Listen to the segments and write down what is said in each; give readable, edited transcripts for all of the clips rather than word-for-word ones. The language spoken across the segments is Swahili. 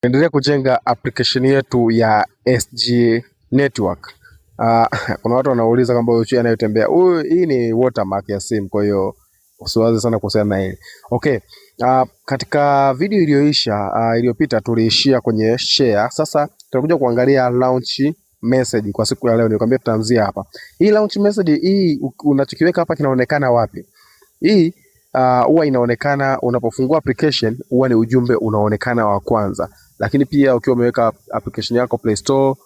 Endelea kujenga application yetu ya SG Network. Kuna watu wanauliza kwamba huyu anayotembea hii ni watermark ya simu, kwa hiyo usiwaze sana kuhusiana na hili. Okay. Katika video iliyopita tuliishia kwenye share. Sasa tutakuja kuangalia launch message kwa siku ya leo. Nikwambia tutaanzia hapa. Hii launch message hii unachokiweka hapa kinaonekana wapi? Hii huwa inaonekana unapofungua application, huwa ni ujumbe unaonekana wa kwanza. Lakini pia ukiwa umeweka application yako Play Store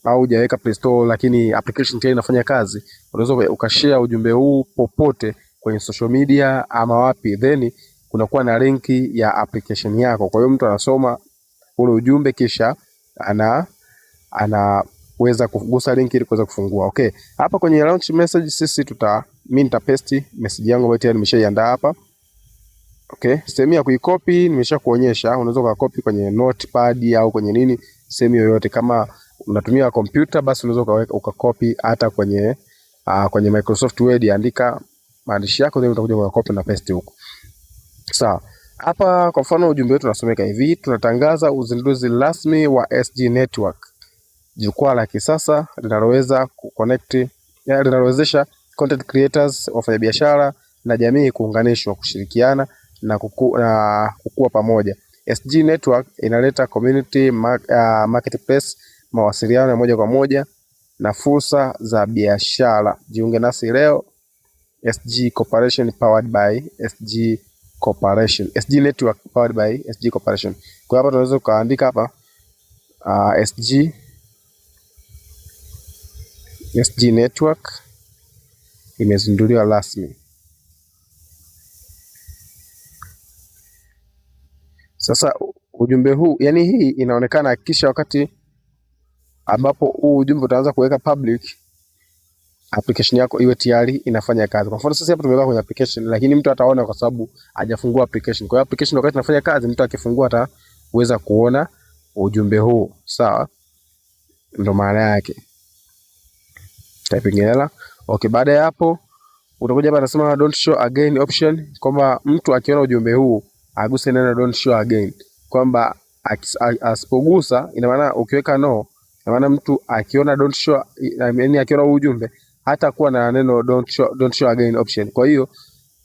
au hujaweka Play Store lakini application tayari inafanya kazi, unaweza ukashare ujumbe huu popote kwenye social media ama wapi, then kunakuwa na linki ya application yako. Kwa hiyo mtu anasoma ule ujumbe kisha anaweza kugusa link ili kuweza kufungua. Okay. Hapa kwenye launch message mimi nitapaste message yangu ambayo tayari nimeshaiandaa hapa. Okay, sehemu ya kuikopi nimeshakuonyesha. Unaweza kukopi kwenye notepad au kwenye nini, sehemu yoyote. Kama unatumia kompyuta basi unaweza ukakopi hata kwenye Microsoft Word, andika maandishi yako then utakuja kukopi na paste huko. Sawa. Hapa kwa mfano ujumbe wetu unasomeka hivi: tunatangaza uzinduzi rasmi wa SG Network, jukwaa la kisasa linalowezesha content creators, wafanyabiashara na jamii kuunganishwa, kushirikiana na kukua pamoja. SG Network inaleta community marketplace, mawasiliano ya moja kwa moja na fursa za biashara. Jiunge nasi leo. SG Corporation powered by SG Corporation. SG Network powered by SG Corporation. Kwa hapa tunaweza kuandika hapa SG Network imezinduliwa rasmi. Sasa ujumbe huu, yani hii inaonekana kisha wakati ambapo huu ujumbe utaanza kuweka public, application yako iwe tayari inafanya kazi. Kwa mfano sasa hapa tumeweka kwenye application lakini mtu ataona kwa sababu hajafungua application. Kwa hiyo application wakati inafanya kazi, mtu akifungua ataweza kuona ujumbe huu. Sawa? Ndio maana yake. Typing error. Okay, baada ya hapo utakuja hapa nasema don't show again option, kwamba mtu akiona ujumbe huu aguse neno don't show again, kwamba asipogusa, ina maana ukiweka no, ina maana mtu akiona don't show, yani akiona ujumbe hata kuwa na neno don't show again option. Kwa hiyo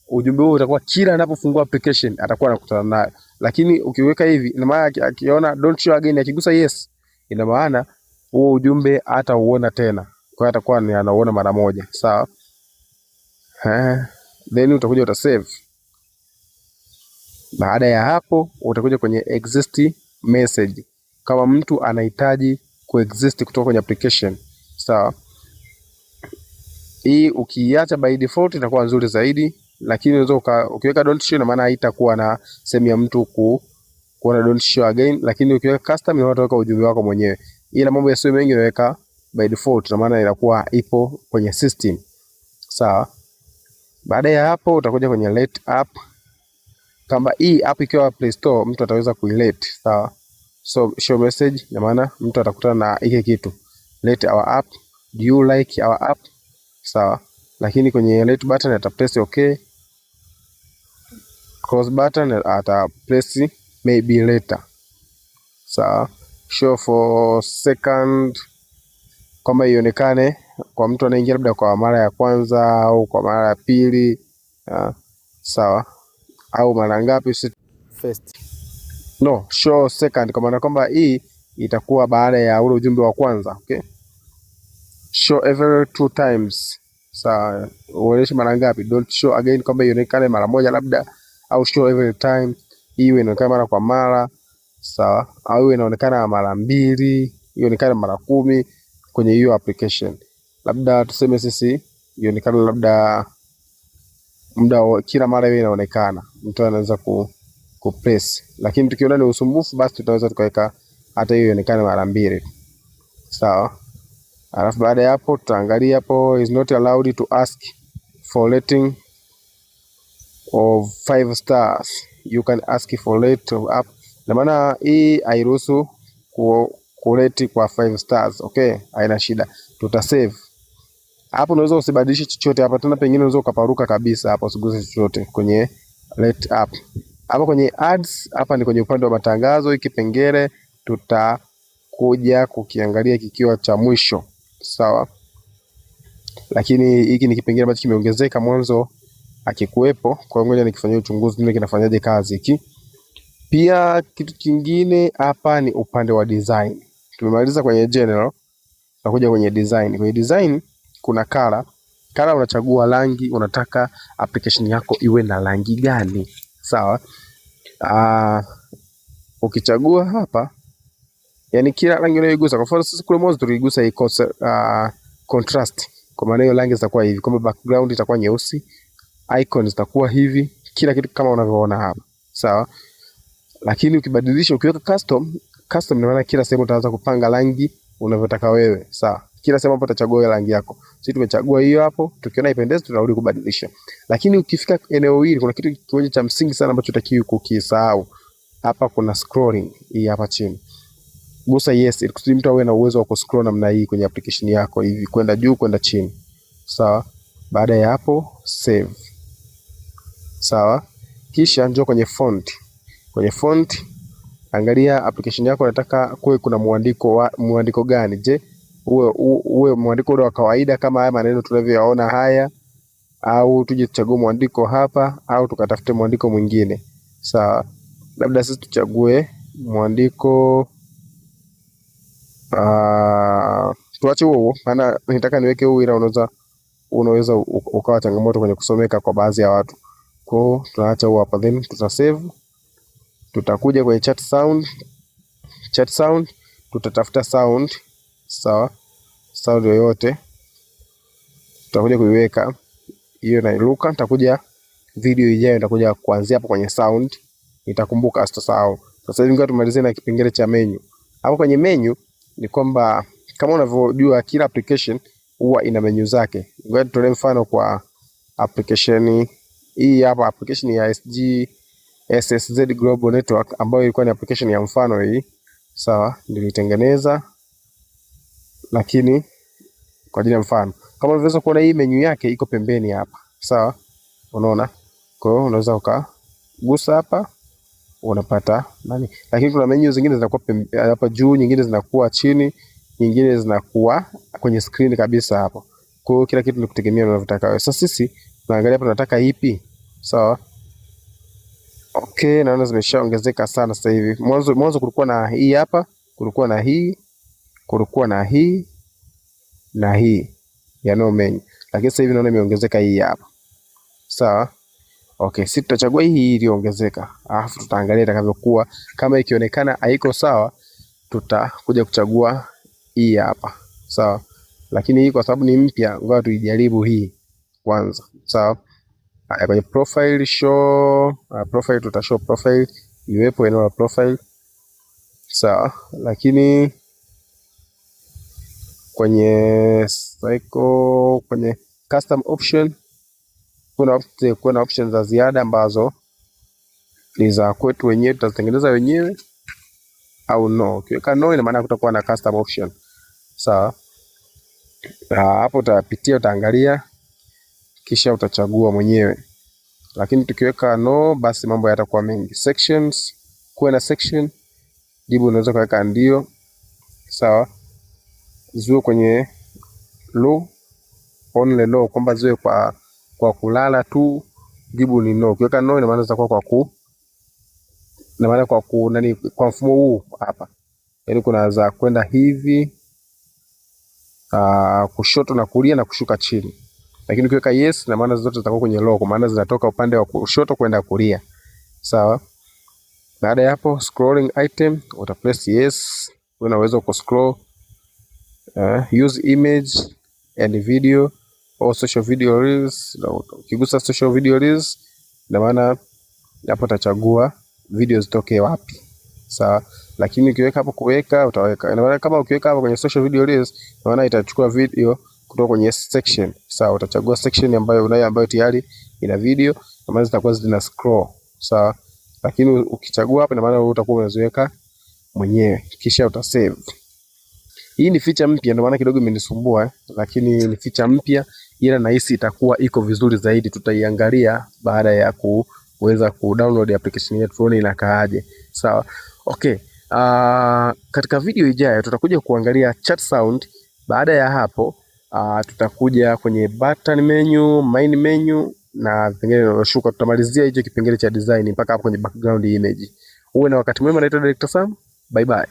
ujumbe huu utakuwa kila anapofungua application atakuwa anakutana nayo. Lakini ukiweka hivi, ina maana akiona don't show again, akigusa yes, ina maana huo ujumbe hata uona tena. Kwa hiyo atakuwa anauona mara moja. Sawa? Then utakuja utasave. Baada ya hapo utakuja kwenye exist message, kama mtu anahitaji kuexist kutoka kwenye application. Sawa? Hii ukiacha by default itakuwa nzuri zaidi, lakini unaweza ukiweka don't show, na maana haitakuwa na sehemu ya mtu kuona don't show again, lakini ukiweka custom ni utaweka ujumbe wako mwenyewe. Ila mambo yasiyo mengi unaweka by default, na maana inakuwa ipo kwenye system. Sawa? Baada ya hapo utakuja kwenye let app. Kama hii app ikiwa Play Store, mtu ataweza kuilete. Sawa? So show message, na maana mtu atakutana na hiki kitu, let our app, do you like our app? Sawa? Lakini kwenye let button atapress okay, close button atapress maybe later. Sawa? Show for second, kama ionekane kwa mtu anaingia labda kwa mara ya kwanza au kwa mara ya pili. Sawa? Au mara ngapi first. No, show second, kwa maana kwamba hii itakuwa baada ya ule ujumbe wa kwanza. Okay? Show every 2 times. Sawa, uonyeshe mara ngapi. Don't show again, kwamba ionekane mara moja labda, au show every time, iwe inaonekana mara kwa mara. Sawa? Au iwe inaonekana mara 2, ionekane mara 10 kwenye hiyo application. Labda tuseme sisi ionekane labda muda kila mara hiyo inaonekana, mtu anaweza press. Lakini tukiona ni usumbufu, basi tutaweza tukaweka hata hiyo ionekane mara 2. Sawa? Alafu baada ya hapo tutaangalia hapo is not allowed to ask for rating of 5 stars. You can ask for rate of app. Na maana hii hairuhusu kurate kwa 5 stars. Okay? Haina shida. Tutasave. Hapo unaweza usibadilishe chochote hapa tena, pengine unaweza ukaparuka kabisa hapa, usiguse chochote kwenye rate app. Hapa kwenye ads, hapa ni kwenye upande wa matangazo. Hiki kipengele tutakuja kukiangalia kikiwa cha mwisho, sawa. Lakini hiki ni kipengele ambacho kimeongezeka, mwanzo akikuwepo. Kwa hiyo ngoja nikifanyia uchunguzi nini kinafanyaje kazi hiki. Pia kitu kingine hapa ni upande wa design. Tumemaliza kwenye general, tunakuja kwenye design. Kwenye design kuna color. Color unachagua rangi, unataka application yako iwe na rangi gani, sawa. Ukichagua hapa, yani kila rangi unayoigusa, kwa mfano sisi kule mwanzo tuligusa hii contrast, kwa maana hiyo rangi zitakuwa hivi, kama background itakuwa nyeusi, icon zitakuwa hivi, kila kitu kama unavyoona hapa, sawa. Lakini ukibadilisha, ukiweka custom ina maana kila sehemu utaanza kupanga rangi unavyotaka wewe, sawa. Kila sehemu hapo utachagua ile rangi yako. Sisi tumechagua hiyo hapo, tukiona ipendeze tunarudi kubadilisha. Lakini ukifika eneo hili kuna kitu kimoja cha msingi sana ambacho utakiwi kukisahau. Hapa kuna scrolling hii hapa chini. Gusa yes ili kusudi mtu awe na uwezo wa kuscroll namna hii kwenye application yako hivi kwenda juu kwenda chini. Sawa? Baada ya hapo save. Sawa? Kisha njoo kwenye font. Kwenye font angalia application yako unataka kuwe kuna muandiko gani? Je, uwe muandiko ule wa kawaida kama haya maneno tunavyoyaona haya, au tuje tuchague muandiko hapa, au tukatafute muandiko mwingine? Sawa, labda sisi tuchague muandiko tuache huo, maana nitaka niweke huu, ila unaweza ukawa changamoto kwenye kusomeka kwa baadhi ya watu. Kwa hiyo tunaacha huo hapa, then tutasave. Tutakuja kwenye chat sound tutatafuta sound, sawa. Sound yoyote tutakuja kuiweka hiyo na iluka. Nitakuja video ijayo nitakuja kuanzia hapo kwenye sound, nitakumbuka sitasahau. Sasa hivi ngoja tumalizie na kipengele cha menu. Hapo kwenye menu ni kwamba kama unavyojua kila application huwa ina menu zake. Ngoja tutolee mfano kwa application hii hapa, application ya SSZ Global Network ambayo ilikuwa ni application ya mfano hii, sawa, nilitengeneza lakini kwa ajili ya mfano. Kama unaweza kuona hii menu yake iko pembeni hapa, sawa, unaona. Kwa hiyo unaweza ukagusa hapa unapata nani, lakini kuna menu zingine zinakuwa hapa juu, nyingine zinakuwa chini, nyingine zinakuwa kwenye screen kabisa hapo. Kwa hiyo kila kitu ni kutegemea unavyotaka wewe. Sasa sisi tunaangalia hapa tunataka ipi, sawa. Okay, naona zimeshaongezeka sana sasa hivi. Mwanzo kulikuwa na hii hapa, kulikuwa na hii, kulikuwa na hii na hii ya no menu. Lakini sasa hivi naona imeongezeka hii hapa. Sawa? Okay, sisi tutachagua hii iliyoongezeka. Alafu tutaangalia itakavyokuwa. Kama ikionekana haiko sawa, tutakuja kuchagua hii hapa. Sawa? Lakini hii kwa sababu ni mpya, ngoja tuijaribu hii kwanza. Sawa? Kwenye profile show, profile tutashow profile iwepo eneo la profile, sawa. Lakini kwenye cycle, kwenye custom option kuna options za ziada ambazo ni za kwetu wenyewe, tutazitengeneza wenyewe au no. Ukiweka no ina maana kutakuwa na custom option, sawa. Hapo utapitia, utaangalia kisha utachagua mwenyewe. Lakini tukiweka no, basi mambo yatakuwa mengi. Sections, kuwe na section, jibu unaweza kuweka ndio, sawa. Ziwe kwenye low, only low, kwamba ziwe kwa kulala tu, jibu ni no. Ukiweka no ina maana zitakuwa kwa mfumo huu hapa. Yaani kuna za kwenda hivi, kushoto na kulia na kushuka chini. Lakini ukiweka yes na maana zote zitakuwa kwenye low, kwa maana zinatoka upande wa kushoto kwenda kulia, sawa. Baada ya hapo scrolling item uta press yes, unaweza ku scroll. Use image and video or social video reels. Ukigusa social video reels na maana hapo utachagua video zitoke wapi, sawa. Lakini ukiweka hapo kuweka, utaweka, ina maana kama ukiweka hapo kwenye social video reels na maana itachukua video kutoka kwenye section, sawa. Utachagua section ambayo tayari ina video, na maana zitakuwa zina scroll, sawa. Lakini ukichagua hapa na maana utakuwa unaziweka mwenyewe, kisha utasave. Hii ni feature mpya, ndio maana kidogo imenisumbua, lakini ni feature mpya, ila nahisi itakuwa iko vizuri zaidi. Tutaiangalia baada ya kuweza kudownload application yetu tuone inakaaje. Sawa. Okay. Katika video ijayo tutakuja kuangalia chat sound. Baada ya hapo tutakuja kwenye button menu, main menu na vipengele vinavyofuata. Tutamalizia hicho kipengele cha design mpaka hapo kwenye background image. Uwe na wakati mwema. Naitwa Director Sam. Bye bye.